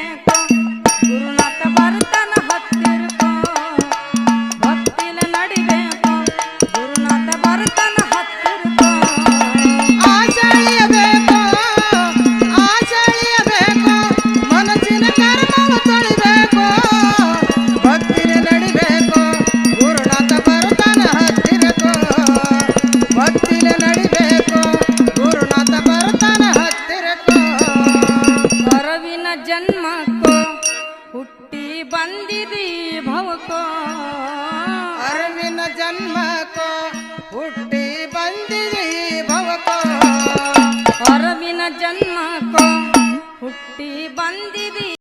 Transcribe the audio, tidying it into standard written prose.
ನಡಿಬೇಕು ಗುರುನಾಥ ಬರ್ತಾನ ಹತ್ತಿರಕೋ ಭಕ್ತಿಲ ನಡಿಬೇಕು ಗುರುನಾಥ ಬರ್ತಾನ ಹತ್ತಿರಕೋ ಆಚಳಿಯಬೇಕು ಮನಸ್ಸಿನ ಕರ್ಮವ ತೊಳಿಬೇಕು ಭಕ್ತಿನ ನಡಿಬೇಕು ಗುರುನಾಥ ಬರ್ತಾನ ಹತ್ತಿರಕೋ ಭಕ್ತಿನ ನಡಿಬೇಕು ಗುರುನಾಥ ಬರ್ತಾನ ಹತ್ತಿರಕೋ ಅರವಿನ ಜನ್ಮಕ್ಕೋ ಹುಟ್ಟಿ ಬಂದಿದಿ ಭವಕೋ ಅರವಿನ ಜನ್ಮಕ್ಕೋ ಹುಟ್ಟಿ ಬಂದಿದಿ ಭವಕೋ ಅರವಿನ ಜನ್ಮಕ್ಕೋ